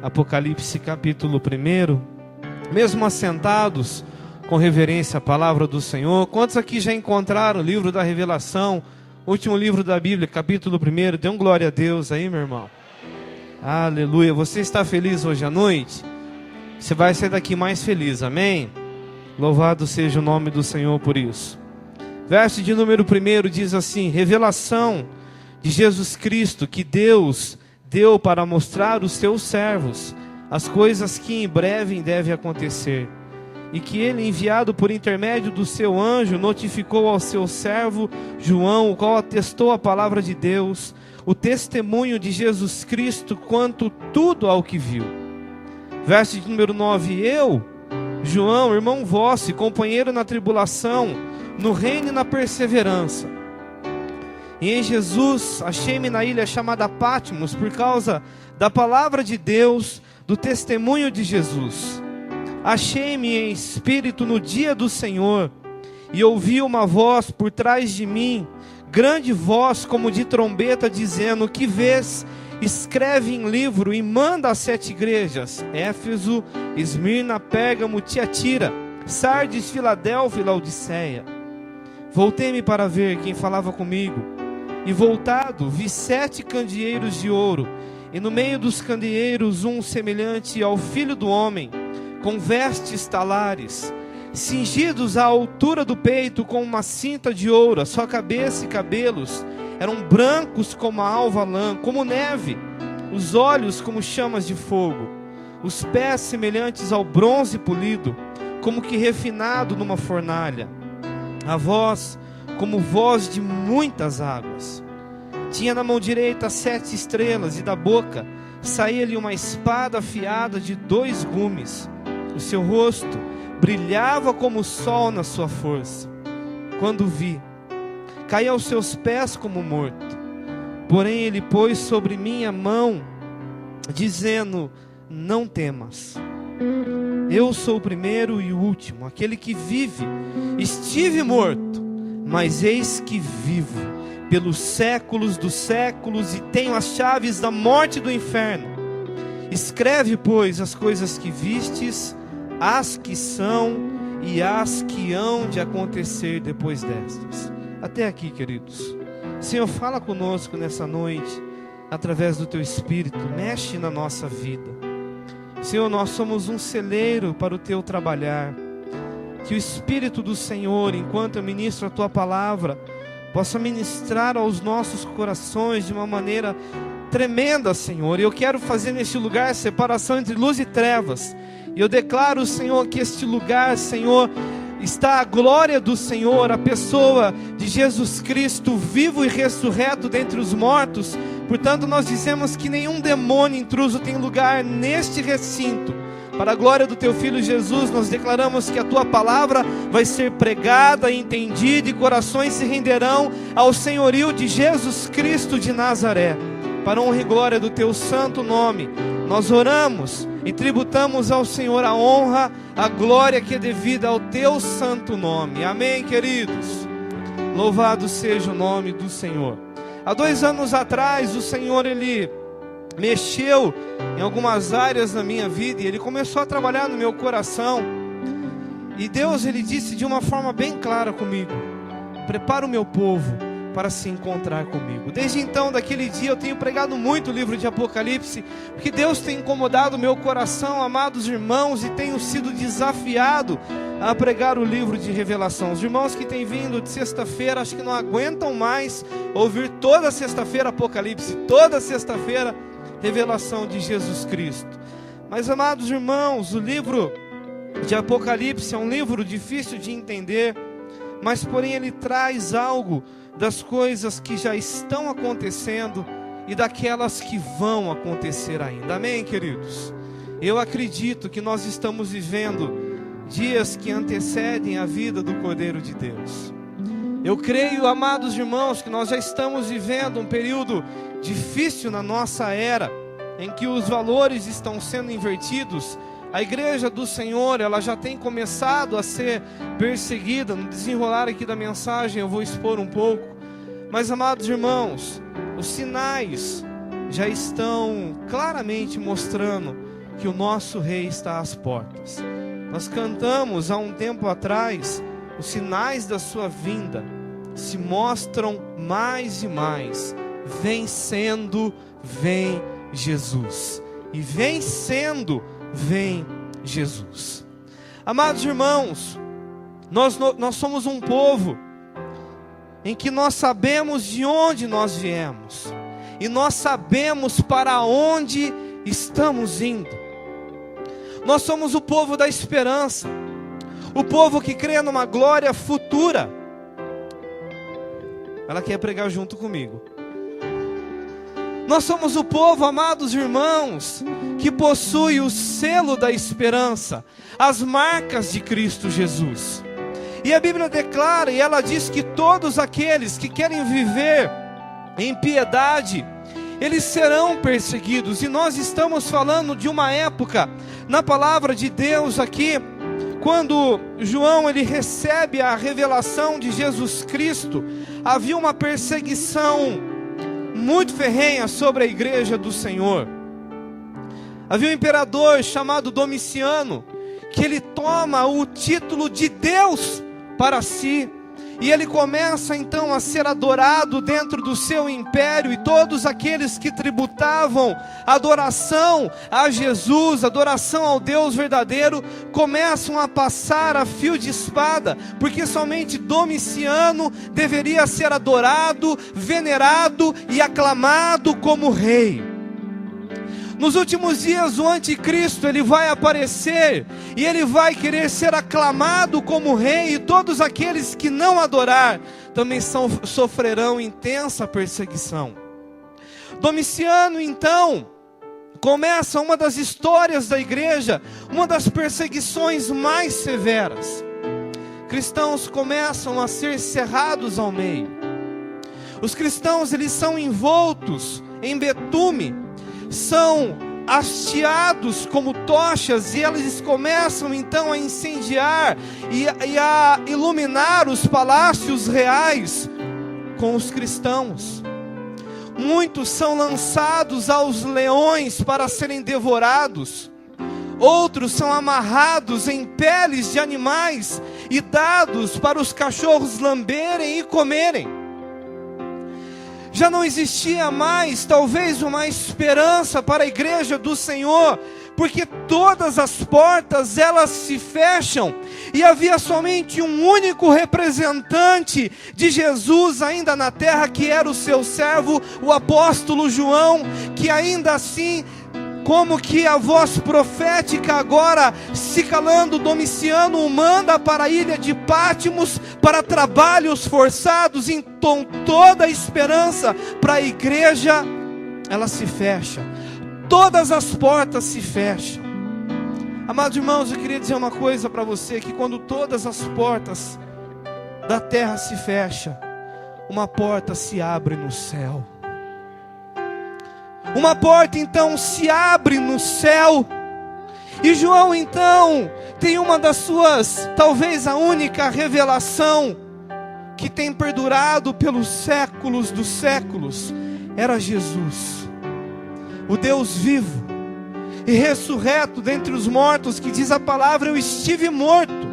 Apocalipse capítulo 1, mesmo assentados com reverência à palavra do Senhor. Quantos aqui já encontraram o livro da Revelação, último livro da Bíblia, capítulo 1? Dê um glória a Deus aí, meu irmão. Aleluia. Você está feliz hoje à noite? Você vai sair daqui mais feliz, amém? Louvado seja o nome do Senhor por isso. Verso de número 1 diz assim: revelação de Jesus Cristo, que Deus deu para mostrar aos seus servos as coisas que em breve devem acontecer, e que ele, enviado por intermédio do seu anjo, notificou ao seu servo João, o qual atestou a palavra de Deus, o testemunho de Jesus Cristo quanto tudo ao que viu. Verso de número 9: eu, João, irmão vosso e companheiro na tribulação, no reino e na perseverança, e em Jesus achei-me na ilha chamada Patmos, por causa da palavra de Deus, do testemunho de Jesus. Achei-me em espírito no dia do Senhor, e ouvi uma voz por trás de mim, grande voz como de trombeta, dizendo: que vês? Escreve em livro e manda às 7 igrejas: Éfeso, Esmirna, Pérgamo, Tiatira, Sardes, Filadélfia e Laodiceia. Voltei-me para ver quem falava comigo, e voltado vi 7 candeeiros de ouro, e no meio dos candeeiros um semelhante ao Filho do Homem, com vestes talares, cingidos à altura do peito com uma cinta de ouro. A sua cabeça e cabelos eram brancos como a alva lã, como neve, os olhos como chamas de fogo, os pés semelhantes ao bronze polido, como que refinado numa fornalha, a voz como voz de muitas águas. Tinha na mão direita 7 estrelas, e da boca saía-lhe uma espada afiada de 2 gumes. O seu rosto brilhava como o sol na sua força. Quando vi, caí aos seus pés como morto. Porém ele pôs sobre mim a mão, dizendo: não temas, eu sou o primeiro e o último, aquele que vive. Estive morto, mas eis que vivo pelos séculos dos séculos, e tenho as chaves da morte e do inferno. Escreve, pois, as coisas que vistes, as que são e as que hão de acontecer depois destas. Até aqui, queridos. Senhor, fala conosco nessa noite, através do Teu Espírito. Mexe na nossa vida. Senhor, nós somos um celeiro para o Teu trabalhar. Que o Espírito do Senhor, enquanto eu ministro a Tua palavra, possa ministrar aos nossos corações de uma maneira tremenda, Senhor. E eu quero fazer neste lugar separação entre luz e trevas. E eu declaro, Senhor, que este lugar, Senhor, está a glória do Senhor, a pessoa de Jesus Cristo, vivo e ressurreto dentre os mortos. Portanto, nós dizemos que nenhum demônio intruso tem lugar neste recinto. Para a glória do Teu Filho Jesus, nós declaramos que a Tua palavra vai ser pregada e entendida, e corações se renderão ao senhorio de Jesus Cristo de Nazaré. Para a honra e glória do Teu santo nome, nós oramos e tributamos ao Senhor a honra, a glória que é devida ao Teu santo nome. Amém, queridos? Louvado seja o nome do Senhor. Há 2 anos atrás, o Senhor, Ele mexeu em algumas áreas da minha vida, e Ele começou a trabalhar no meu coração. E Deus, Ele disse de uma forma bem clara comigo: prepara o meu povo para se encontrar comigo. Desde então, daquele dia, eu tenho pregado muito o livro de Apocalipse, porque Deus tem incomodado o meu coração, amados irmãos, e tenho sido desafiado a pregar o livro de Revelação. Os irmãos que têm vindo de sexta-feira, acho que não aguentam mais ouvir toda sexta-feira Apocalipse, toda sexta-feira Revelação de Jesus Cristo. Mas, amados irmãos, o livro de Apocalipse é um livro difícil de entender, mas porém ele traz algo das coisas que já estão acontecendo e daquelas que vão acontecer ainda. Amém, queridos? Eu acredito que nós estamos vivendo dias que antecedem a vida do Cordeiro de Deus. Eu creio, amados irmãos, que nós já estamos vivendo um período difícil na nossa era, em que os valores estão sendo invertidos. A igreja do Senhor, ela já tem começado a ser perseguida. No desenrolar aqui da mensagem eu vou expor um pouco. Mas, amados irmãos, os sinais já estão claramente mostrando que o nosso Rei está às portas. Nós cantamos há um tempo atrás, os sinais da sua vinda se mostram mais e mais. Vencendo, vem Jesus. E vencendo, vem Jesus. Amados irmãos, nós somos um povo em que nós sabemos de onde nós viemos. E nós sabemos para onde estamos indo. Nós somos o povo da esperança. O povo que crê numa glória futura. Ela quer pregar junto comigo. Nós somos o povo, amados irmãos, que possui o selo da esperança, as marcas de Cristo Jesus. E a Bíblia declara, e ela diz que todos aqueles que querem viver em piedade, eles serão perseguidos. E nós estamos falando de uma época, na palavra de Deus aqui, quando João ele recebe a revelação de Jesus Cristo, havia uma perseguição muito ferrenha sobre a igreja do Senhor. Havia um imperador chamado Domiciano, que ele toma o título de Deus para si, e ele começa então a ser adorado dentro do seu império, e todos aqueles que tributavam adoração a Jesus, adoração ao Deus verdadeiro, começam a passar a fio de espada, porque somente Domiciano deveria ser adorado, venerado e aclamado como rei. Nos últimos dias o anticristo ele vai aparecer e ele vai querer ser aclamado como rei, e todos aqueles que não adorar também sofrerão intensa perseguição. Domiciano então começa uma das histórias da igreja, uma das perseguições mais severas. Cristãos começam a ser cerrados ao meio. Os cristãos eles são envoltos em betume, são hasteados como tochas, e eles começam então a incendiar e a iluminar os palácios reais com os cristãos. Muitos são lançados aos leões para serem devorados. Outros são amarrados em peles de animais e dados para os cachorros lamberem e comerem. Já não existia mais, talvez, uma esperança para a igreja do Senhor, porque todas as portas, elas se fecham, e havia somente um único representante de Jesus ainda na terra, que era o seu servo, o apóstolo João, que ainda assim, como que a voz profética agora, se calando, Domiciano o manda para a ilha de Pátimos, para trabalhos forçados. Então toda a esperança para a igreja, ela se fecha, todas as portas se fecham. Amados irmãos, eu queria dizer uma coisa para você, que quando todas as portas da terra se fecham, uma porta se abre no céu. Uma porta então se abre no céu, e João então tem uma das suas, talvez a única revelação que tem perdurado pelos séculos dos séculos. Era Jesus, o Deus vivo e ressurreto dentre os mortos, que diz a palavra: eu estive morto,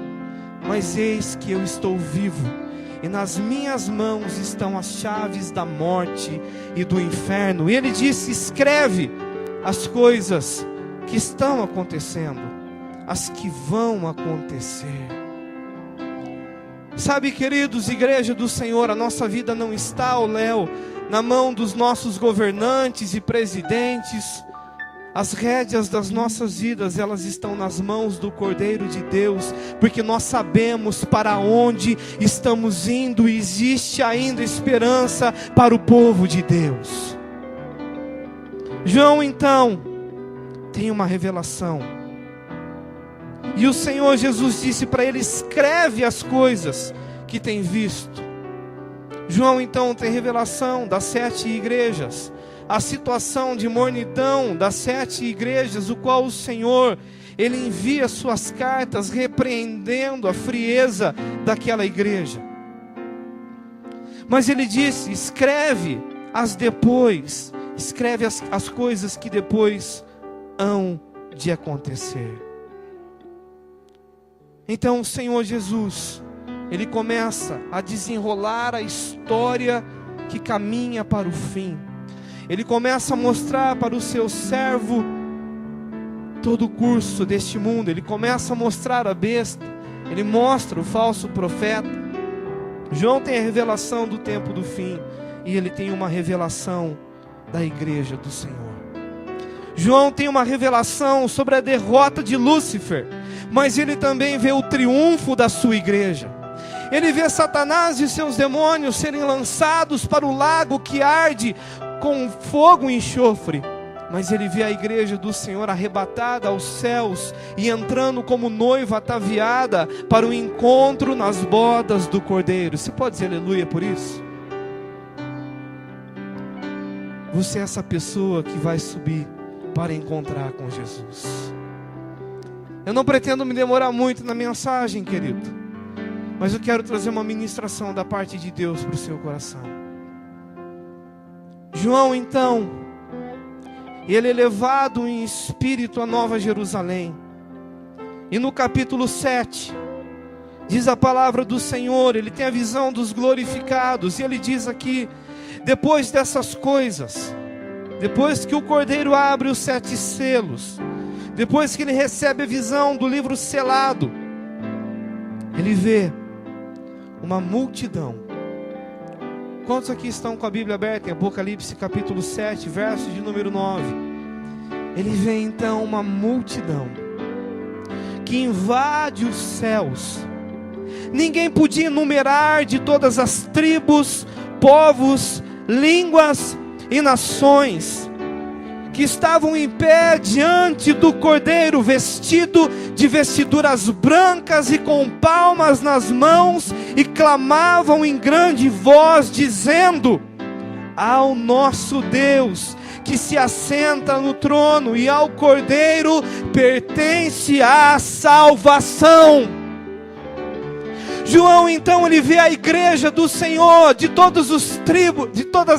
mas eis que eu estou vivo, e nas minhas mãos estão as chaves da morte e do inferno. E ele disse: escreve as coisas que estão acontecendo, as que vão acontecer. Sabe, queridos, igreja do Senhor, a nossa vida não está, Léo, na mão dos nossos governantes e presidentes. As rédeas das nossas vidas, elas estão nas mãos do Cordeiro de Deus, porque nós sabemos para onde estamos indo, e existe ainda esperança para o povo de Deus. João então tem uma revelação, e o Senhor Jesus disse para ele: escreve as coisas que tem visto. João então tem revelação das 7 igrejas, a situação de mornidão das 7 igrejas, o qual o Senhor, Ele envia suas cartas repreendendo a frieza daquela igreja. Mas Ele disse: escreve as depois, escreve as coisas que depois hão de acontecer. Então o Senhor Jesus, Ele começa a desenrolar a história que caminha para o fim. Ele começa a mostrar para o seu servo todo o curso deste mundo. Ele começa a mostrar a besta. Ele mostra o falso profeta. João tem a revelação do tempo do fim. E ele tem uma revelação da igreja do Senhor. João tem uma revelação sobre a derrota de Lúcifer. Mas ele também vê o triunfo da sua igreja. Ele vê Satanás e seus demônios serem lançados para o lago que arde com fogo e enxofre. Mas ele vê a igreja do Senhor arrebatada aos céus e entrando como noiva ataviada para o encontro nas bodas do Cordeiro. Você pode dizer aleluia por isso? Você é essa pessoa que vai subir para encontrar com Jesus. Eu não pretendo me demorar muito na mensagem, querido, mas eu quero trazer uma ministração da parte de Deus para o seu coração. João, então, ele é levado em espírito a Nova Jerusalém. E no capítulo 7, diz a palavra do Senhor, ele tem a visão dos glorificados. E ele diz aqui, depois dessas coisas, depois que o Cordeiro abre os 7 selos, depois que ele recebe a visão do livro selado, ele vê uma multidão. Quantos aqui estão com a Bíblia aberta em Apocalipse capítulo 7, verso de número 9? Ele vê então uma multidão que invade os céus. Ninguém podia enumerar, de todas as tribos, povos, línguas e nações, que estavam em pé diante do Cordeiro, vestido de vestiduras brancas e com palmas nas mãos, e clamavam em grande voz, dizendo: ao nosso Deus, que se assenta no trono, e ao Cordeiro pertence a salvação. João então ele vê a igreja do Senhor, de todas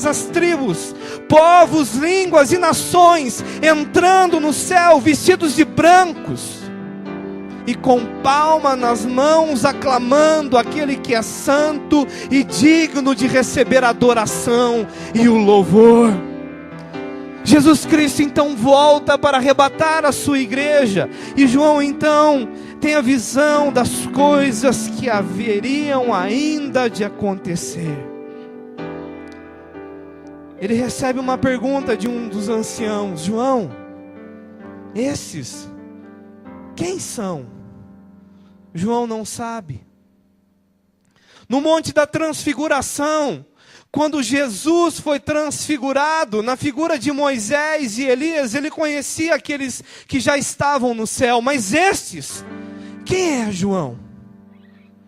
as tribos, povos, línguas e nações, entrando no céu vestidos de brancos e com palma nas mãos, aclamando aquele que é santo e digno de receber a adoração e o louvor. Jesus Cristo então volta para arrebatar a sua igreja, e João então tem a visão das coisas que haveriam ainda de acontecer. Ele recebe uma pergunta de um dos anciãos: João, esses quem são? João não sabe. No Monte da Transfiguração, quando Jesus foi transfigurado na figura de Moisés e Elias, ele conhecia aqueles que já estavam no céu. Mas estes, quem é João?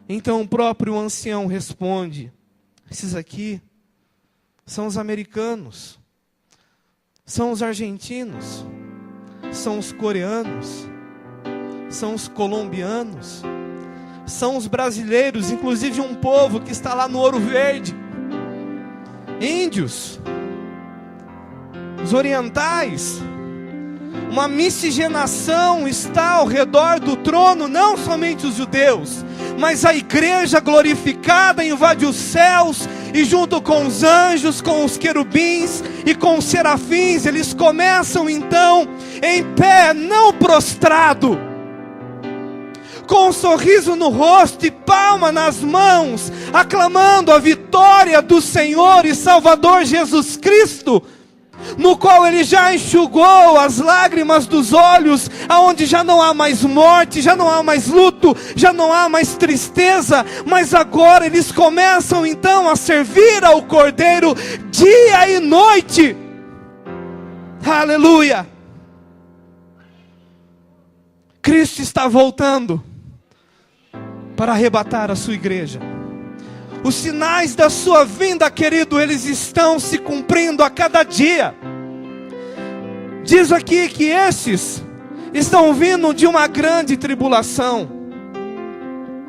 Então o próprio ancião responde: esses aqui são os americanos, são os argentinos, são os coreanos, são os colombianos, são os brasileiros, inclusive um povo que está lá no Ouro Verde, índios, os orientais. Uma miscigenação está ao redor do trono, não somente os judeus, mas a igreja glorificada invade os céus, e junto com os anjos, com os querubins e com os serafins, eles começam então em pé, não prostrado, com um sorriso no rosto e palma nas mãos, aclamando a vitória do Senhor e Salvador Jesus Cristo, no qual Ele já enxugou as lágrimas dos olhos, aonde já não há mais morte, já não há mais luto, já não há mais tristeza, mas agora eles começam então a servir ao Cordeiro dia e noite. Aleluia! Cristo está voltando para arrebatar a sua igreja. Os sinais da sua vinda, querido, eles estão se cumprindo a cada dia. Diz aqui que esses estão vindo de uma grande tribulação.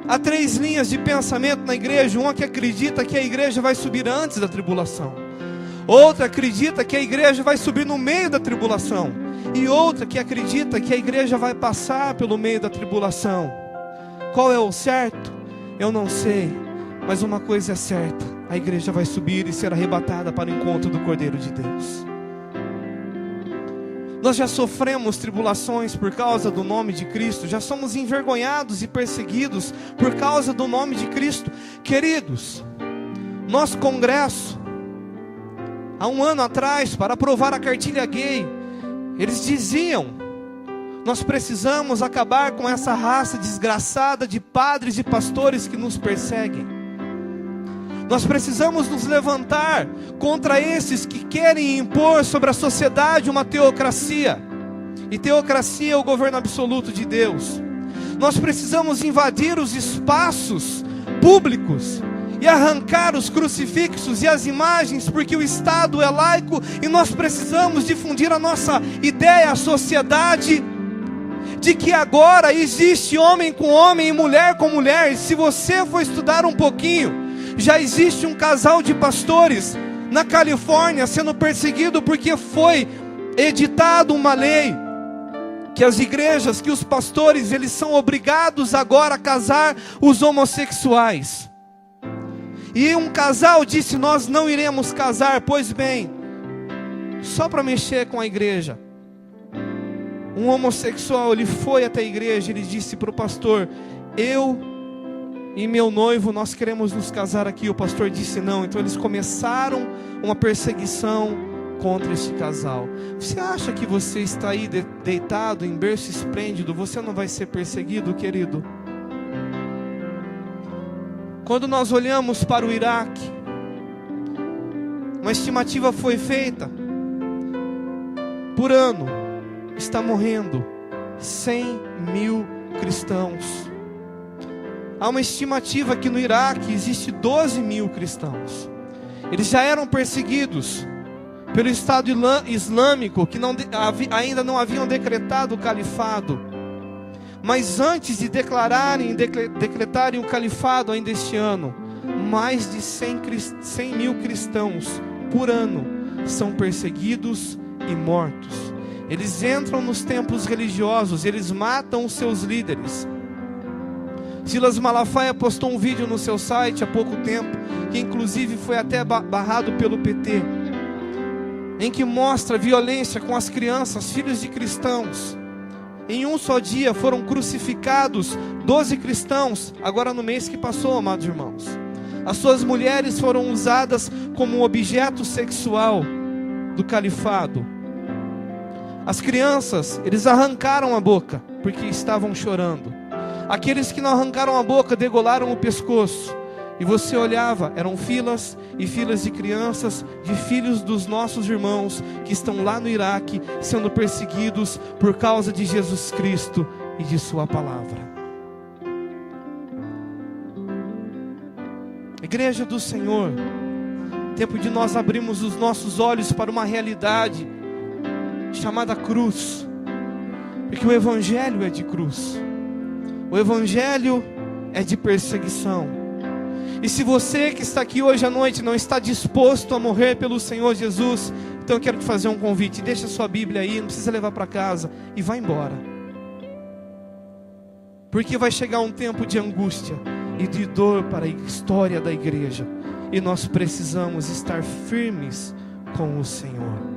Há 3 linhas de pensamento na igreja. Uma que acredita que a igreja vai subir antes da tribulação. Outra acredita que a igreja vai subir no meio da tribulação. e outra que acredita que a igreja vai passar pelo meio da tribulação. Qual é o certo? Eu não sei, mas uma coisa é certa: a igreja vai subir e ser arrebatada para o encontro do Cordeiro de Deus. Nós já sofremos tribulações por causa do nome de Cristo, já somos envergonhados e perseguidos por causa do nome de Cristo. Queridos, nosso congresso, há um ano atrás, para aprovar a cartilha gay, eles diziam: nós precisamos acabar com essa raça desgraçada de padres e pastores que nos perseguem. Nós precisamos nos levantar contra esses que querem impor sobre a sociedade uma teocracia. E teocracia é o governo absoluto de Deus. Nós precisamos invadir os espaços públicos e arrancar os crucifixos e as imagens, porque o Estado é laico e nós precisamos difundir a nossa ideia à sociedade de que agora existe homem com homem e mulher com mulher. E se você for estudar um pouquinho, já existe um casal de pastores na Califórnia sendo perseguido porque foi editado uma lei que as igrejas, que os pastores, eles são obrigados agora a casar os homossexuais. E um casal disse: nós não iremos casar. Pois bem, só para mexer com a igreja, um homossexual, ele foi até a igreja, ele disse para o pastor: eu e meu noivo, nós queremos nos casar aqui. O pastor disse não. Então eles começaram uma perseguição contra este casal. Você acha que você está aí deitado em berço esplêndido, você não vai ser perseguido, querido? Quando nós olhamos para o Iraque, uma estimativa foi feita: por ano está morrendo 100 mil cristãos. Há uma estimativa que no Iraque existe 12 mil cristãos. Eles já eram perseguidos pelo Estado Islâmico, que ainda não haviam decretado o califado. Mas antes de decretarem o califado ainda este ano, mais de 100 mil cristãos por ano são perseguidos e mortos. Eles entram nos templos religiosos, eles matam os seus líderes. Silas Malafaia postou um vídeo no seu site há pouco tempo, que inclusive foi até barrado pelo PT, em que mostra violência com as crianças, filhos de cristãos. Em um só dia foram crucificados 12 cristãos, agora no mês que passou, amados irmãos. As suas mulheres foram usadas como objeto sexual do califado. As crianças, eles arrancaram a boca, porque estavam chorando. Aqueles que não arrancaram a boca, degolaram o pescoço. E você olhava, eram filas e filas de crianças, de filhos dos nossos irmãos, que estão lá no Iraque, sendo perseguidos por causa de Jesus Cristo e de sua palavra. Igreja do Senhor, tempo de nós abrirmos os nossos olhos para uma realidade chamada cruz, porque o Evangelho é de cruz. O Evangelho é de perseguição. E se você que está aqui hoje à noite não está disposto a morrer pelo Senhor Jesus, então eu quero te fazer um convite. Deixa a sua Bíblia aí, não precisa levar para casa, e vai embora. Porque vai chegar um tempo de angústia e de dor para a história da igreja. E nós precisamos estar firmes com o Senhor.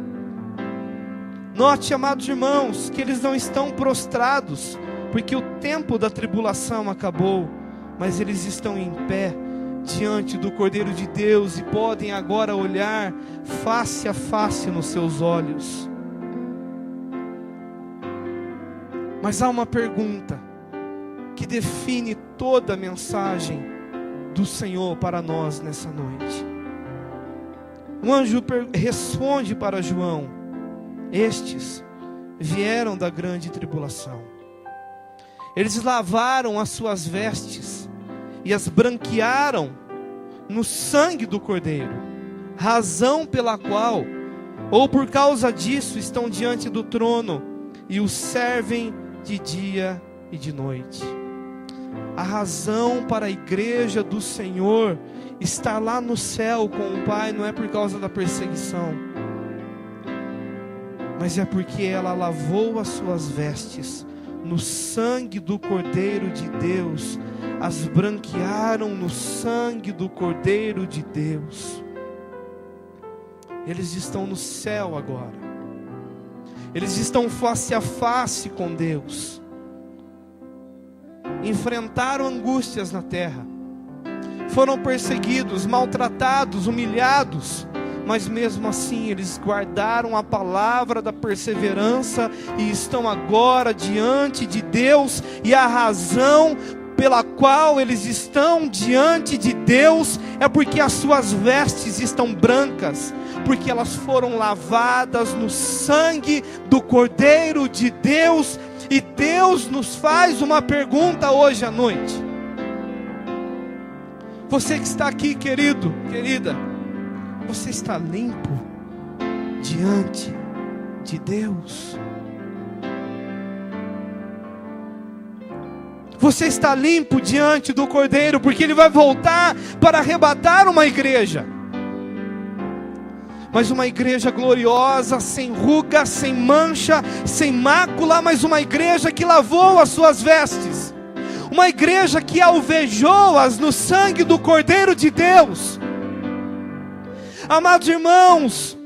Note, amados irmãos, que eles não estão prostrados, porque o tempo da tribulação acabou, mas eles estão em pé diante do Cordeiro de Deus e podem agora olhar face a face nos seus olhos. Mas há uma pergunta que define toda a mensagem do Senhor para nós nessa noite. O anjo responde para João: estes vieram da grande tribulação. Eles lavaram as suas vestes e as branquearam no sangue do Cordeiro, razão pela qual, ou por causa disso, estão diante do trono e o servem de dia e de noite. A razão para a igreja do Senhor estar lá no céu com o Pai não é por causa da perseguição. mas é porque ela lavou as suas vestes no sangue do Cordeiro de Deus, as branquearam no sangue do Cordeiro de Deus. Eles estão no céu agora, eles estão face a face com Deus, enfrentaram angústias na terra, foram perseguidos, maltratados, humilhados, mas mesmo assim eles guardaram a palavra da perseverança e estão agora diante de Deus. E a razão pela qual eles estão diante de Deus é porque as suas vestes estão brancas, porque elas foram lavadas no sangue do Cordeiro de Deus. E Deus nos faz uma pergunta hoje à noite. Você que está aqui, querido, querida, você está limpo diante de Deus? Você está limpo diante do Cordeiro, porque Ele vai voltar para arrebatar uma igreja, mas uma igreja gloriosa, sem ruga, sem mancha, sem mácula, mas uma igreja que lavou as suas vestes, uma igreja que alvejou-as no sangue do Cordeiro de Deus. Amados irmãos,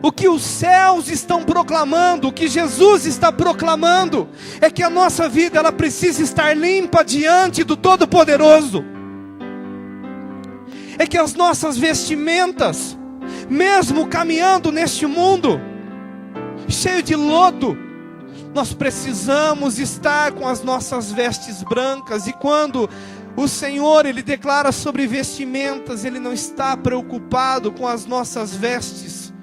o que os céus estão proclamando, o que Jesus está proclamando, é que a nossa vida ela precisa estar limpa diante do Todo-Poderoso. É que as nossas vestimentas, mesmo caminhando neste mundo cheio de lodo, nós precisamos estar com as nossas vestes brancas. E quando o Senhor Ele declara sobre vestimentas, Ele não está preocupado com as nossas vestes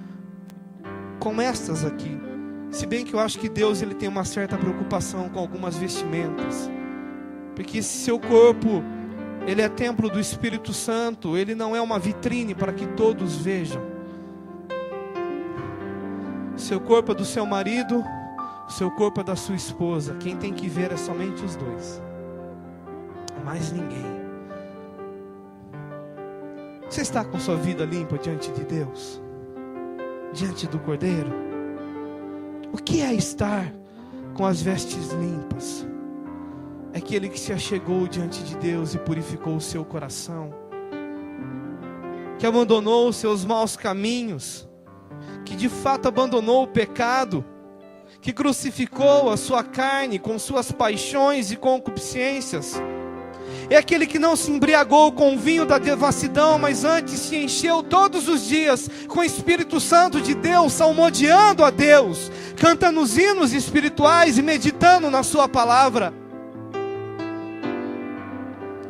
como estas aqui. Se bem que eu acho que Deus Ele tem uma certa preocupação com algumas vestimentas, porque se seu corpo ele é templo do Espírito Santo, ele não é uma vitrine para que todos vejam. Seu corpo é do seu marido, seu corpo é da sua esposa. Quem tem que ver é somente os dois, mais ninguém. Você está com sua vida limpa diante de Deus, diante do Cordeiro? O que é estar com as vestes limpas? É aquele que se achegou diante de Deus e purificou o seu coração, que abandonou os seus maus caminhos, que de fato abandonou o pecado, que crucificou a sua carne com suas paixões e concupiscências. É aquele que não se embriagou com o vinho da devassidão, mas antes se encheu todos os dias com o Espírito Santo de Deus, salmodiando a Deus, cantando os hinos espirituais e meditando na sua palavra.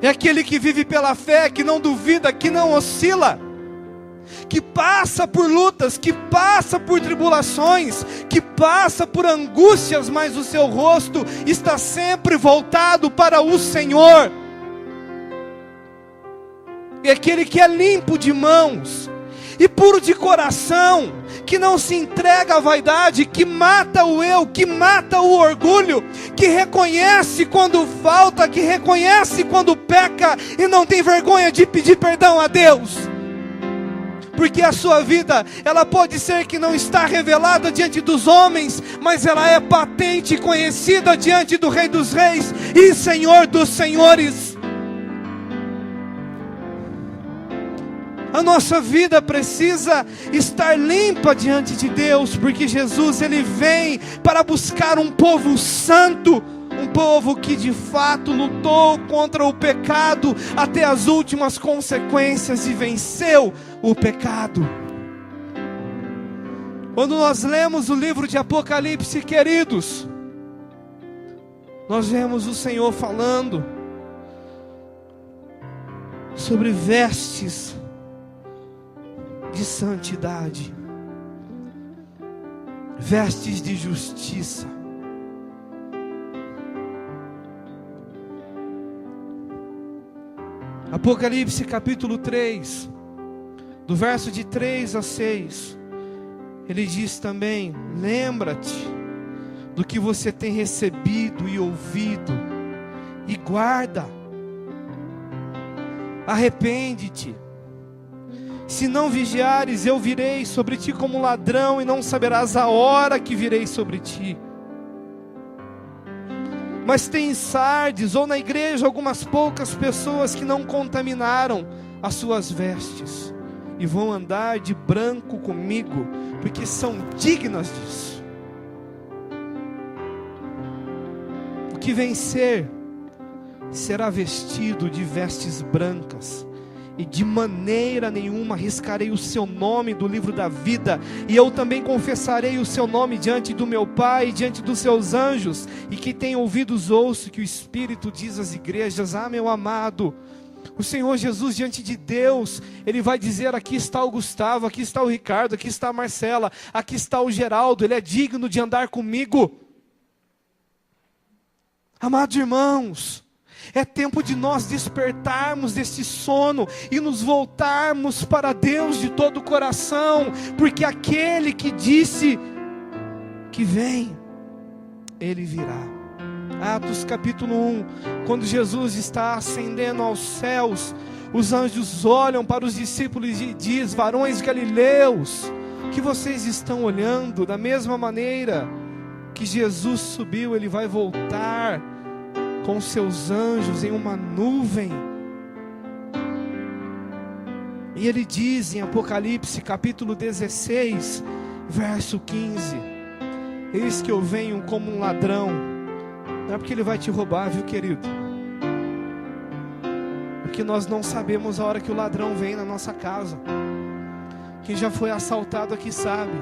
É aquele que vive pela fé, que não duvida, que não oscila, que passa por lutas, que passa por tribulações, que passa por angústias, mas o seu rosto está sempre voltado para o Senhor. É aquele que é limpo de mãos e puro de coração, que não se entrega à vaidade, que mata o eu, que mata o orgulho, que reconhece quando falta, que reconhece quando peca e não tem vergonha de pedir perdão a Deus. Porque a sua vida, ela pode ser que não está revelada diante dos homens, mas ela é patente e conhecida diante do Rei dos Reis e Senhor dos Senhores. A nossa vida precisa estar limpa diante de Deus, porque Jesus Ele vem para buscar um povo santo, um povo que de fato lutou contra o pecado até as últimas consequências e venceu o pecado. Quando nós lemos o livro de Apocalipse, queridos, nós vemos o Senhor falando sobre vestes de santidade, vestes de justiça. Apocalipse capítulo 3, do verso de 3 a 6, ele diz também: lembra-te do que você tem recebido e ouvido, e guarda, arrepende-te. Se não vigiares, eu virei sobre ti como ladrão, e não saberás a hora que virei sobre ti. Mas tem em Sardes, ou na igreja, algumas poucas pessoas que não contaminaram as suas vestes, e vão andar de branco comigo, porque são dignas disso. O que vencer será vestido de vestes brancas, e de maneira nenhuma arriscarei o seu nome do livro da vida, e eu também confessarei o seu nome diante do meu Pai, diante dos seus anjos. E quem tem ouvidos ouça que o Espírito diz às igrejas. Ah, meu amado, o Senhor Jesus diante de Deus, Ele vai dizer: aqui está o Gustavo, aqui está o Ricardo, aqui está a Marcela, aqui está o Geraldo, ele é digno de andar comigo. Amados irmãos, é tempo de nós despertarmos desse sono e nos voltarmos para Deus de todo o coração, porque aquele que disse que vem, Ele virá. Atos capítulo 1, quando Jesus está ascendendo aos céus, os anjos olham para os discípulos e diz: varões galileus, que vocês estão olhando? Da mesma maneira que Jesus subiu, Ele vai voltar com seus anjos em uma nuvem. E Ele diz em Apocalipse capítulo 16, verso 15: eis que eu venho como um ladrão. Não é porque Ele vai te roubar, viu, querido? Porque nós não sabemos a hora que o ladrão vem na nossa casa. Quem já foi assaltado aqui sabe,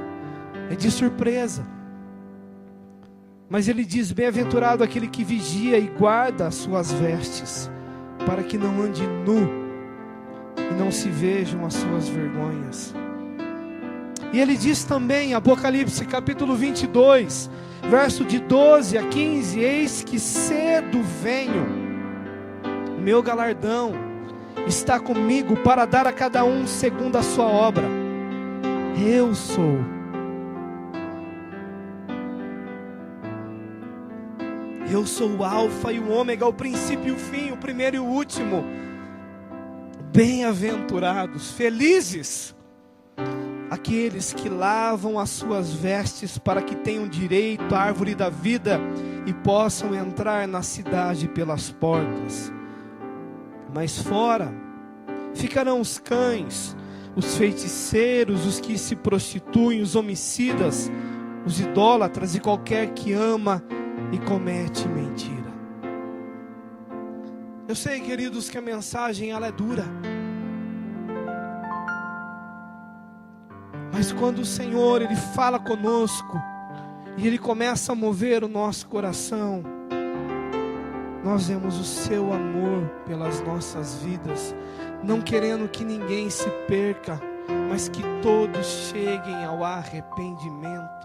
é de surpresa. Mas Ele diz: bem-aventurado aquele que vigia e guarda as suas vestes, para que não ande nu e não se vejam as suas vergonhas. E Ele diz também, Apocalipse capítulo 22, verso de 12 a 15: eis que cedo venho, meu galardão está comigo para dar a cada um segundo a sua obra. Eu sou o alfa e o ômega, o princípio e o fim, o primeiro e o último. Bem-aventurados, felizes aqueles que lavam as suas vestes, para que tenham direito à árvore da vida e possam entrar na cidade pelas portas. Mas fora ficarão os cães, os feiticeiros, os que se prostituem, os homicidas, os idólatras e qualquer que ama e comete mentira. Eu sei, queridos, que a mensagem ela é dura, mas quando o Senhor Ele fala conosco e Ele começa a mover o nosso coração, nós vemos o seu amor pelas nossas vidas, não querendo que ninguém se perca, mas que todos cheguem ao arrependimento.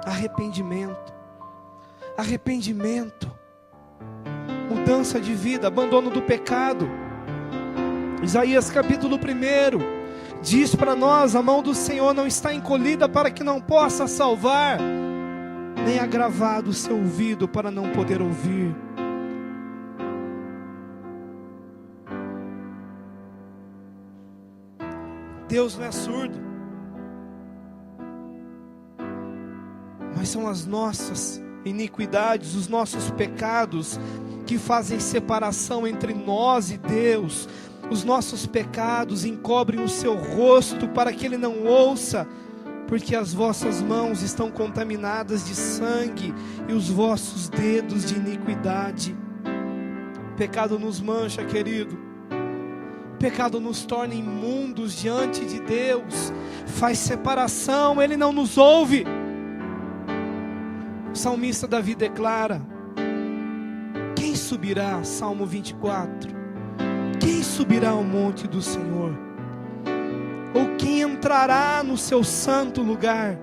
Arrependimento, mudança de vida, abandono do pecado. Isaías capítulo 1 diz para nós: a mão do Senhor não está encolhida para que não possa salvar, nem agravado o seu ouvido para não poder ouvir. Deus não é surdo, mas são as nossas iniquidades, os nossos pecados que fazem separação entre nós e Deus. Os nossos pecados encobrem o seu rosto para que Ele não ouça, porque as vossas mãos estão contaminadas de sangue e os vossos dedos de iniquidade. O pecado nos mancha, querido. O pecado nos torna imundos diante de Deus, faz separação, Ele não nos ouve. O salmista Davi declara: quem subirá, Salmo 24, quem subirá ao monte do Senhor? Ou quem entrará no seu santo lugar?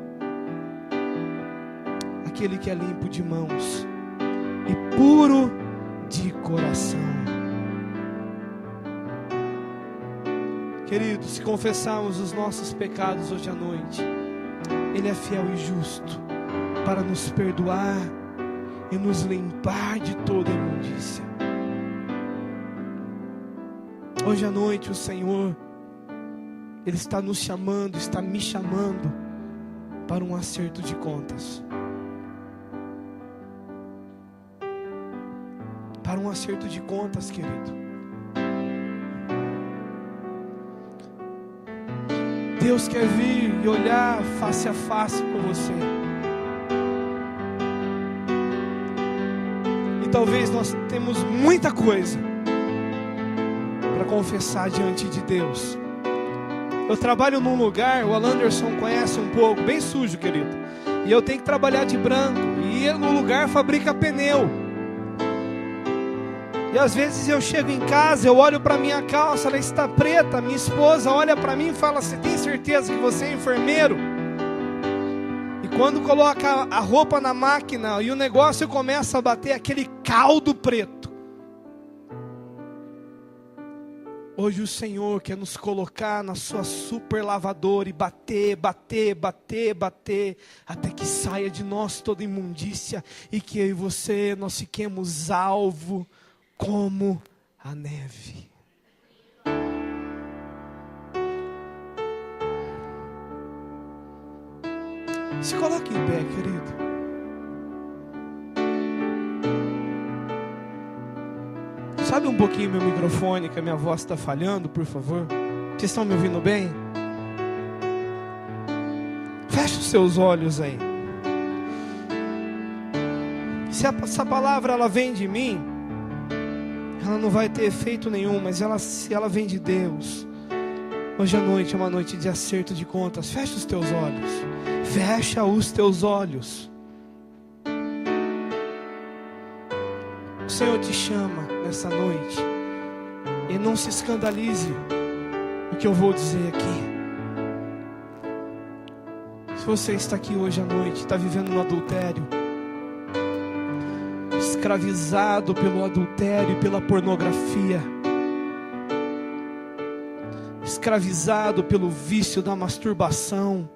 Aquele que é limpo de mãos e puro de coração. Queridos, se confessarmos os nossos pecados hoje à noite, Ele é fiel e justo para nos perdoar e nos limpar de toda imundícia. Hoje à noite o Senhor Ele está nos chamando, está me chamando para um acerto de contas. Para um acerto de contas, querido. Deus quer vir e olhar face a face com você. E talvez nós temos muita coisa para confessar diante de Deus. Eu trabalho num lugar, o Alanderson conhece um pouco, bem sujo, querido. E eu tenho que trabalhar de branco. E no lugar fabrica pneu. E às vezes eu chego em casa, eu olho para minha calça, ela está preta. Minha esposa olha para mim e fala: você tem certeza que você é enfermeiro? E quando coloca a roupa na máquina e o negócio começa a bater aquele caldo preto. Hoje o Senhor quer nos colocar na sua super lavadora e bater, bater, bater, bater, até que saia de nós toda imundícia e que eu e você, nós fiquemos alvo como a neve. Se coloque em pé, querido. Sabe um pouquinho meu microfone, que a minha voz está falhando, por favor? Vocês estão me ouvindo bem? Feche os seus olhos aí. Se essa palavra ela vem de mim, ela não vai ter efeito nenhum, mas se ela vem de Deus, hoje à noite é uma noite de acerto de contas. Fecha os teus olhos. Fecha os teus olhos. O Senhor te chama nessa noite. E não se escandalize o que eu vou dizer aqui. Se você está aqui hoje à noite, está vivendo no adultério, escravizado pelo adultério e pela pornografia, escravizado pelo vício da masturbação,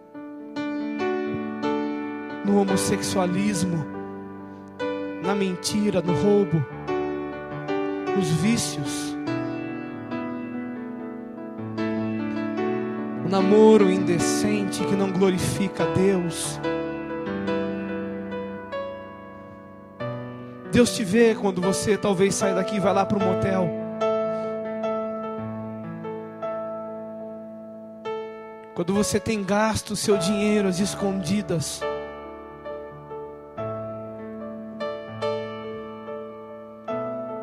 no homossexualismo, na mentira, no roubo, nos vícios, o namoro indecente que não glorifica a Deus. Deus te vê quando você talvez sai daqui e vai lá para o motel. Quando você tem gasto o seu dinheiro às escondidas.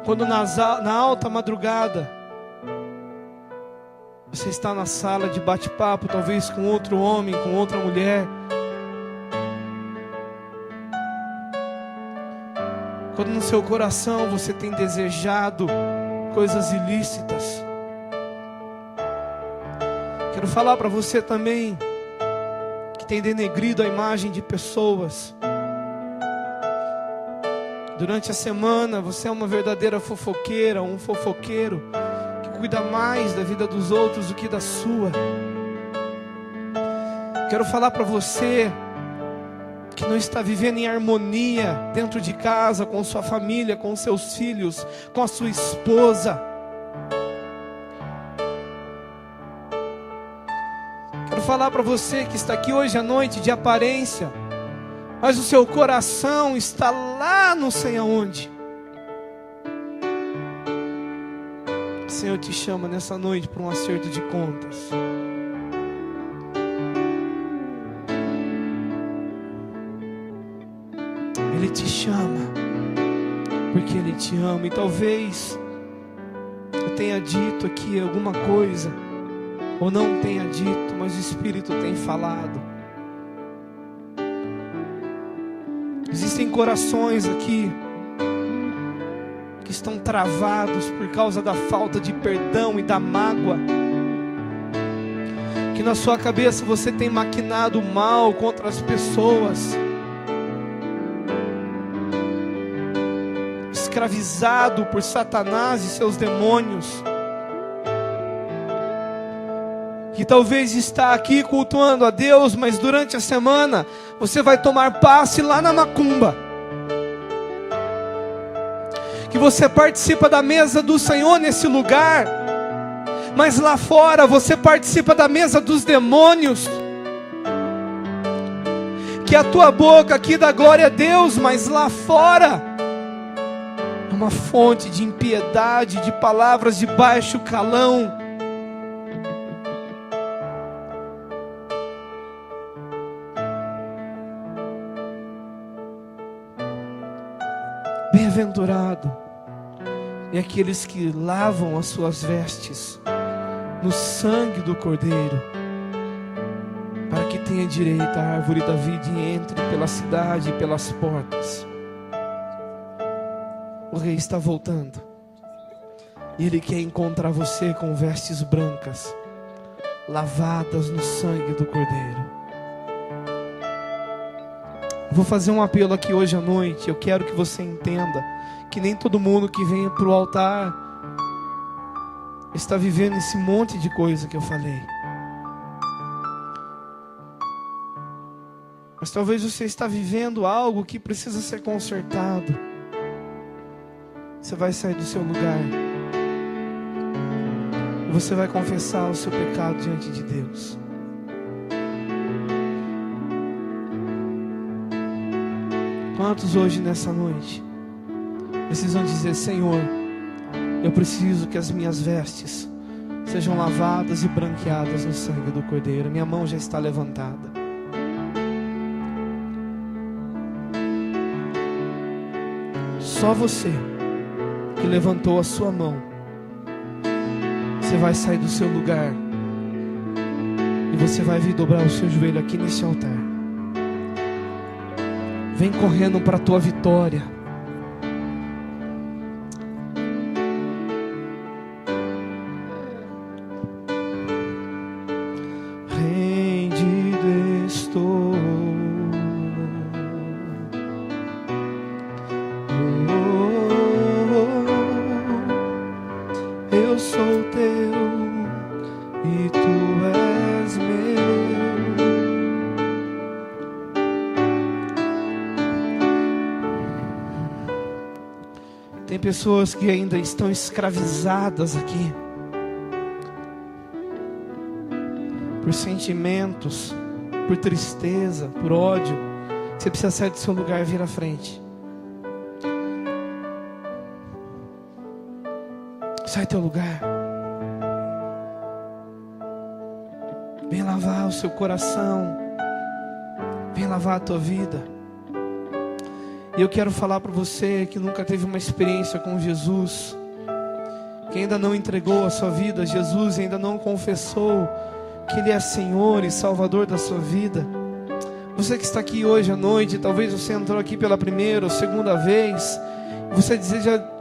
Quando na alta madrugada você está na sala de bate-papo, talvez com outro homem, com outra mulher. Quando no seu coração você tem desejado coisas ilícitas. Quero falar para você também que tem denegrido a imagem de pessoas. Durante a semana você é uma verdadeira fofoqueira, um fofoqueiro que cuida mais da vida dos outros do que da sua. Quero falar para você que não está vivendo em harmonia dentro de casa, com sua família, com seus filhos, com a sua esposa. Quero falar para você que está aqui hoje à noite de aparência, mas o seu coração está lá não sei aonde. O Senhor te chama nessa noite para um acerto de contas. Ele te chama porque Ele te ama. E talvez eu tenha dito aqui alguma coisa, ou não tenha dito, mas o Espírito tem falado. Existem corações aqui que estão travados por causa da falta de perdão e da mágoa. Que na sua cabeça você tem maquinado mal contra as pessoas, escravizado por Satanás e seus demônios. Que talvez está aqui cultuando a Deus, mas durante a semana você vai tomar passe lá na macumba. Que você participa da mesa do Senhor nesse lugar, mas lá fora você participa da mesa dos demônios. Que a tua boca aqui dá glória a Deus, mas lá fora é uma fonte de impiedade, de palavras de baixo calão. Bem-aventurado é aqueles que lavam as suas vestes no sangue do Cordeiro, para que tenha direito à árvore da vida e entre pela cidade e pelas portas. O Rei está voltando e Ele quer encontrar você com vestes brancas, lavadas no sangue do Cordeiro. Vou fazer um apelo aqui hoje à noite. Eu quero que você entenda que nem todo mundo que vem para o altar está vivendo esse monte de coisa que eu falei. Mas talvez você está vivendo algo que precisa ser consertado. Você vai sair do seu lugar e você vai confessar o seu pecado diante de Deus. Quantos hoje nessa noite precisam dizer: Senhor, eu preciso que as minhas vestes sejam lavadas e branqueadas no sangue do Cordeiro. Minha mão já está levantada. Só você que levantou a sua mão, você vai sair do seu lugar e você vai vir dobrar o seu joelho aqui nesse altar. Vem correndo para a tua vitória. Rendido estou. Eu sou teu e tu és meu. Tem pessoas que ainda estão escravizadas aqui por sentimentos, por tristeza, por ódio. Você precisa sair do seu lugar e vir à frente. Sai do teu lugar. Vem lavar o seu coração. Vem lavar a tua vida. E eu quero falar para você que nunca teve uma experiência com Jesus, que ainda não entregou a sua vida a Jesus, ainda não confessou que Ele é Senhor e Salvador da sua vida. Você que está aqui hoje à noite, talvez você entrou aqui pela primeira ou segunda vez,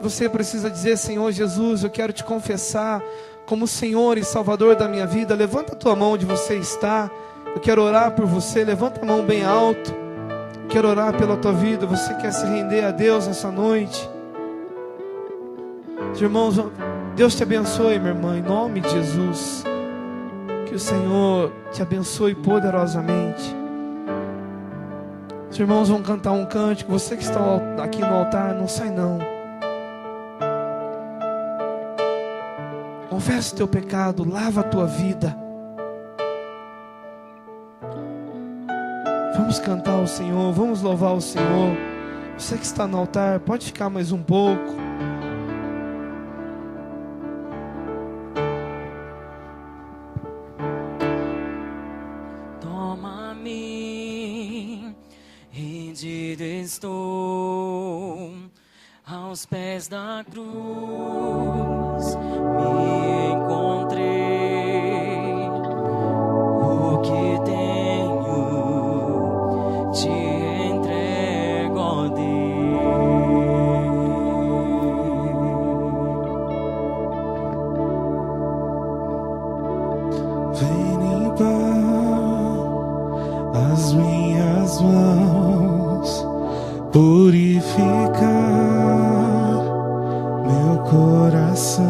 você precisa dizer: Senhor Jesus, eu quero te confessar como Senhor e Salvador da minha vida. Levanta a tua mão onde você está. Eu quero orar por você. Levanta a mão bem alto. Quero orar pela tua vida. Você quer se render a Deus nessa noite? Irmãos, Deus te abençoe, minha irmã, em nome de Jesus. Que o Senhor te abençoe poderosamente. Os irmãos vão cantar um cântico. Você que está aqui no altar, não sai não. Confessa o teu pecado, lava a tua vida. Vamos cantar ao Senhor, vamos louvar o Senhor. Você que está no altar, pode ficar mais um pouco. Toma-me, rendido estou aos pés da cruz. Me encontrei, o que tenho te entrego, ó Deus. Vem limpar as minhas mãos, purificar meu coração.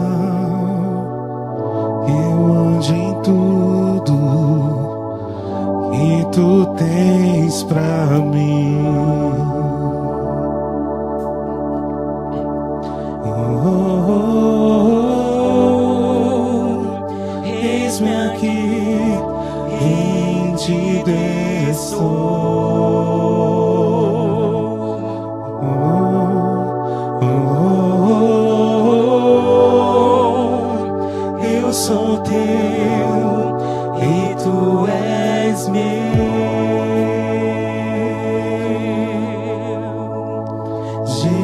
Eu ande em tudo que tu tens pra mim. rendido estou. Eu sou teu e tu és meu, Jesus.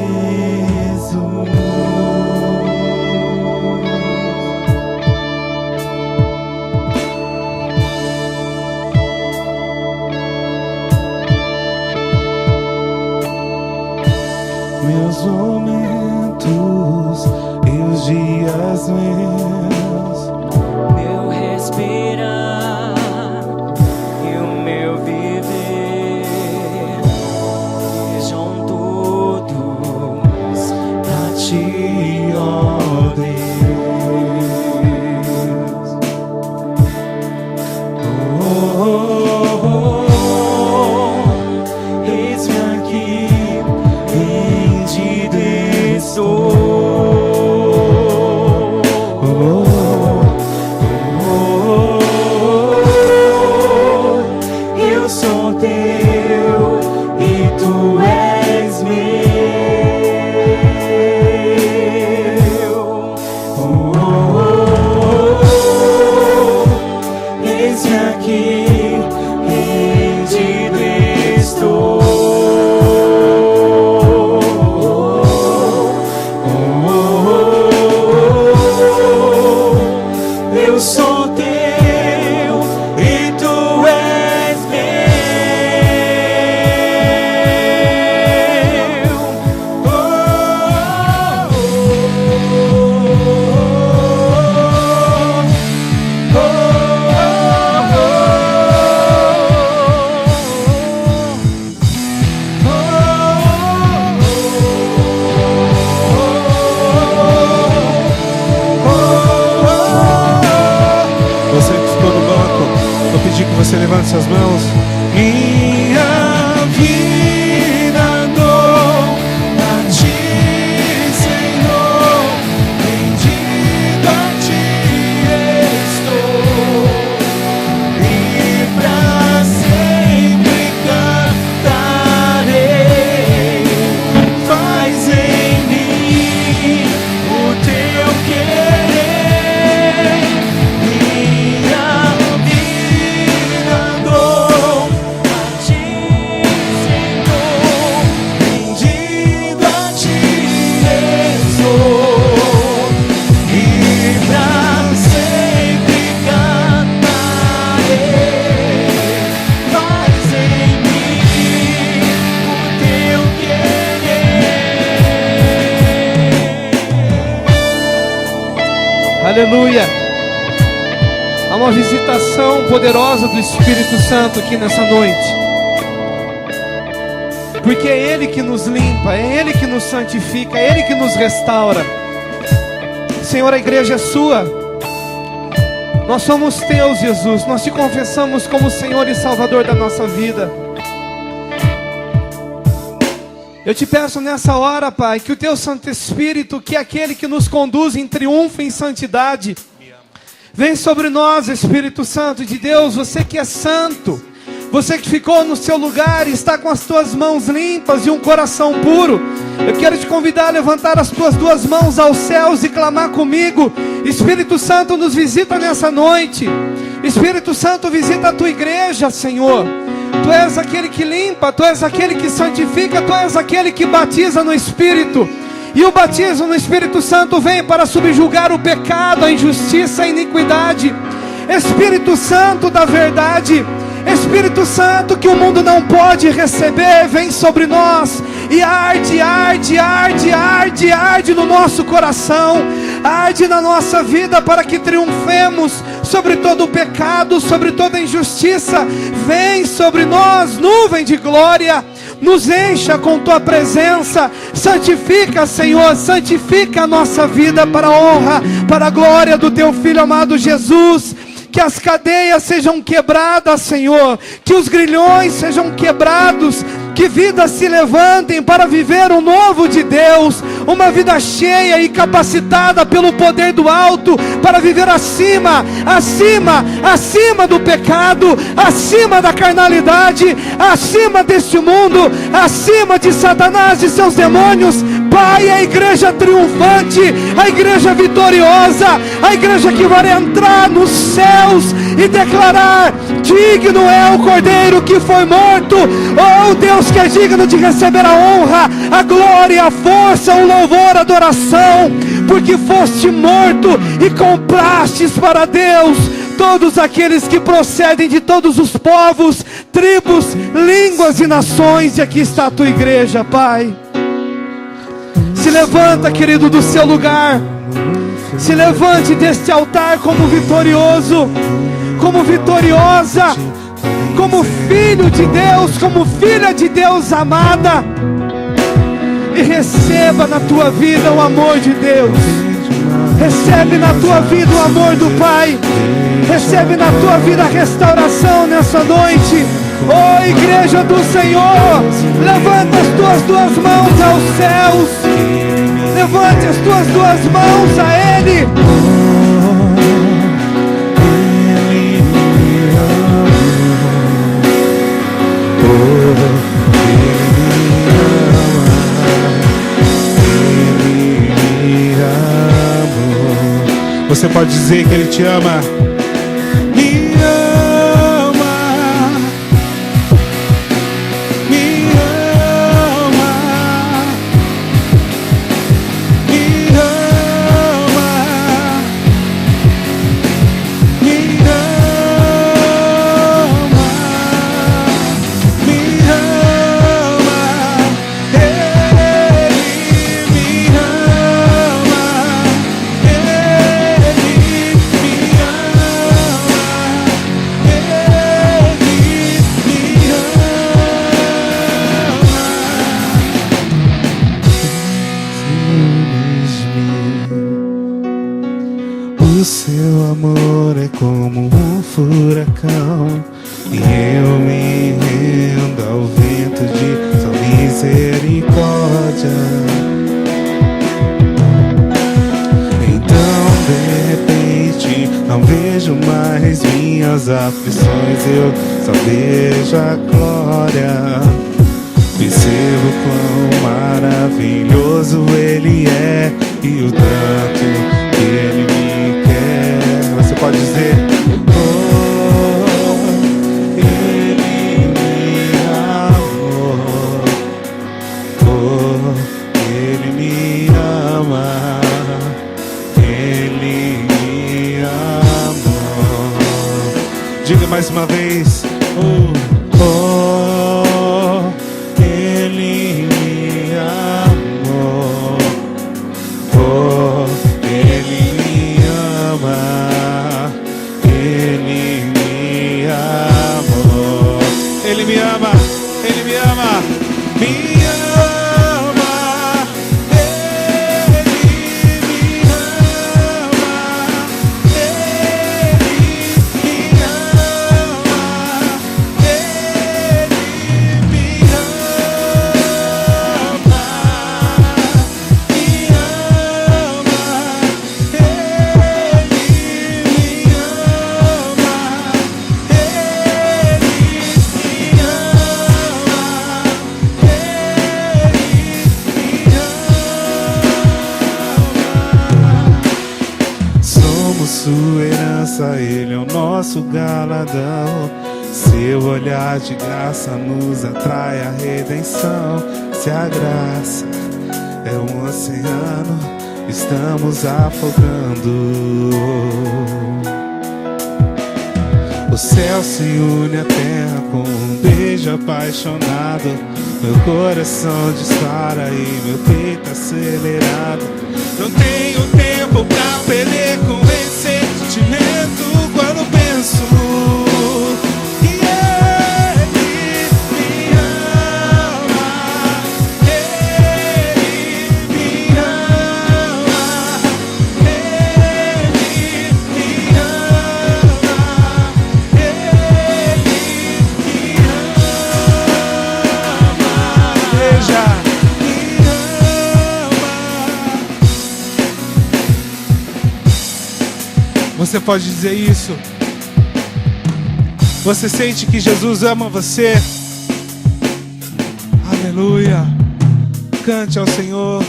Meus momentos e os dias meus, meu respirar e o meu viver sejam todos pra ti, ó Deus. Eis-me aqui, rendido estou. Eu sou teu e tu és meu. Eis-me aqui, rendido estou. Eu sou teu e tu és meu. Você que ficou no banco, vou pedir que você levante suas mãos. Minha vida dou a ti, Senhor, rendido a ti estou, e pra sempre cantarei. Faz em mim o teu querer. Minha vida dou a ti, Senhor, rendido a ti estou, e pra sempre cantarei. Faz em mim o teu querer. Aleluia. Há uma visitação poderosa do Espírito Santo aqui nessa noite. Porque é Ele que nos limpa, é Ele que nos santifica, é Ele que nos restaura. Senhor, a igreja é sua. Nós somos teus, Jesus. Nós te confessamos como Senhor e Salvador da nossa vida. Eu te peço nessa hora, Pai, que o teu Santo Espírito, que é aquele que nos conduz em triunfo e em santidade, vem sobre nós, Espírito Santo de Deus, você que é santo, você que ficou no seu lugar e está com as tuas mãos limpas e um coração puro. Eu quero te convidar a levantar as tuas duas mãos aos céus e clamar comigo. Espírito Santo, nos visita nessa noite. Espírito Santo, visita a tua igreja, Senhor. Tu és aquele que limpa, tu és aquele que santifica, tu és aquele que batiza no Espírito. E o batismo no Espírito Santo vem para subjugar o pecado, a injustiça, a iniquidade. Espírito Santo da verdade, Espírito Santo que o mundo não pode receber, vem sobre nós e arde, arde, arde, arde, arde no nosso coração, arde na nossa vida, para que triunfemos sobre todo o pecado, sobre toda a injustiça. Vem sobre nós, nuvem de glória, nos encha com tua presença. Santifica, Senhor, santifica a nossa vida para a honra, para a glória do teu Filho amado Jesus. Que as cadeias sejam quebradas, Senhor, que os grilhões sejam quebrados, que vidas se levantem para viver o novo de Deus, uma vida cheia e capacitada pelo poder do alto, para viver acima do pecado, acima da carnalidade, acima deste mundo, acima de Satanás e seus demônios. Pai, a igreja triunfante, a igreja vitoriosa, a igreja que vai entrar nos céus e declarar: digno é o Cordeiro que foi morto. Oh Deus, que é digno de receber a honra, a glória, a força, o louvor, a adoração, porque foste morto e comprastes para Deus todos aqueles que procedem de todos os povos, tribos, línguas e nações. E aqui está a tua igreja, Pai. Se levanta, querido, do seu lugar. Se levante deste altar como vitorioso, como vitoriosa, como filho de Deus, como filha de Deus amada. E receba na tua vida o amor de Deus. Recebe na tua vida o amor do Pai. Recebe na tua vida a restauração nessa noite. Oh, igreja do Senhor, levanta as tuas duas mãos aos céus. Levante as tuas duas mãos a Ele. Você pode dizer que Ele te ama. Me ama, me ama, me ama, me ama, me ama. Ele me ama. O seu amor é como um furacão, e eu me rendo ao vento de sua misericórdia. Então de repente não vejo mais minhas aflições, eu só vejo a glória. Percebo quão maravilhoso Ele é e o tanto que Ele me quer. Você pode dizer: oh, Ele me amou, oh, Ele me ama, Ele me amou. Diga mais uma vez: oh, oh, Ele me amou, oh, Ele me ama, Ele me amou. Ele me ama, Ele me ama, me ama, Ele me ama, Ele me ama, Ele me sua herança, Ele é o nosso galardão. Seu olhar de graça nos atrai à redenção. Se a graça é um oceano, estamos afogando. O céu se une à terra com um beijo apaixonado. Meu coração dispara e meu peito acelerado. Não tenho tempo pra perder com esse sentimento quando penso que Ele me ama, Ele me ama, Ele me ama, Ele me ama. Veja, me ama. Você pode dizer isso? Você sente que Jesus ama você? Aleluia. Cante ao Senhor.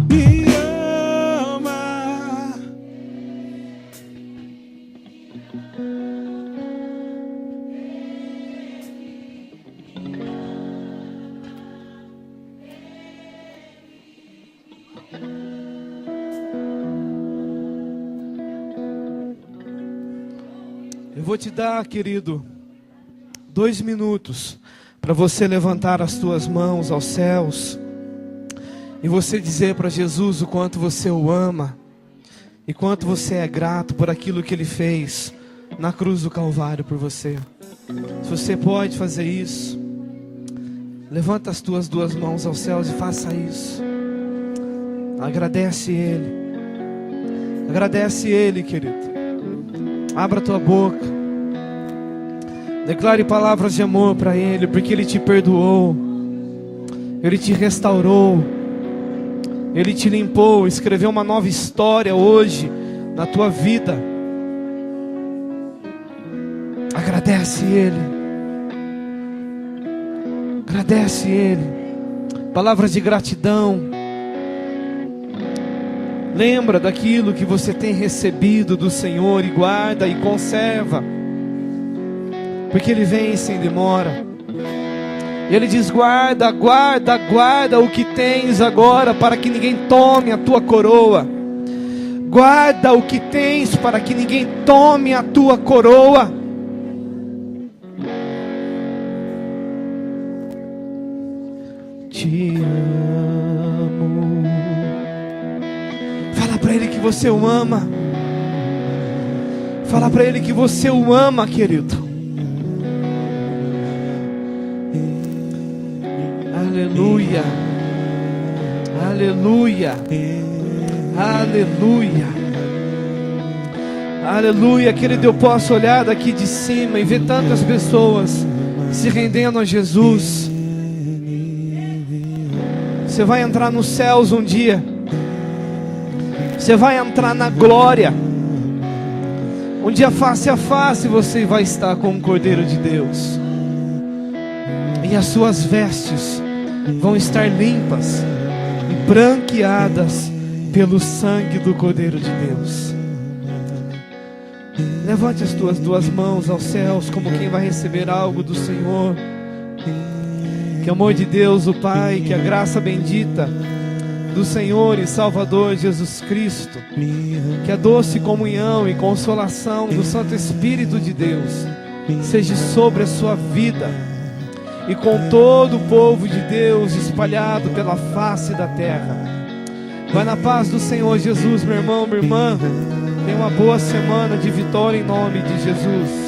Me ama. Eu vou te dar, querido, 2 minutos para você levantar as tuas mãos aos céus e você dizer para Jesus o quanto você o ama e quanto você é grato por aquilo que Ele fez na cruz do Calvário por você. Se você pode fazer isso, levanta as tuas 2 mãos aos céus e faça isso. Agradece Ele. Agradece Ele, querido. Abra a tua boca. Declare palavras de amor para Ele, porque Ele te perdoou, Ele te restaurou, Ele te limpou, escreveu uma nova história hoje na tua vida. Agradece Ele. Agradece Ele. Palavras de gratidão. Lembra daquilo que você tem recebido do Senhor e guarda e conserva, porque Ele vem sem demora. E Ele diz: guarda, guarda, guarda o que tens agora, para que ninguém tome a tua coroa. Guarda o que tens, para que ninguém tome a tua coroa. Te amo. Fala para Ele que você o ama. Fala para Ele que você o ama, querido. Aleluia. Aleluia. Aleluia. Aleluia. Querido, eu posso olhar daqui de cima e ver tantas pessoas se rendendo a Jesus. Você vai entrar nos céus um dia. Você vai entrar na glória. Um dia face a face você vai estar com o Cordeiro de Deus. E as suas vestes vão estar limpas e branqueadas pelo sangue do Cordeiro de Deus. Levante as tuas 2 mãos aos céus, como quem vai receber algo do Senhor. Que o amor de Deus, o Pai, que a graça bendita do Senhor e Salvador Jesus Cristo, que a doce comunhão e consolação do Santo Espírito de Deus seja sobre a sua vida e com todo o povo de Deus espalhado pela face da terra. Vai na paz do Senhor Jesus, meu irmão, minha irmã. Tenha uma boa semana de vitória em nome de Jesus.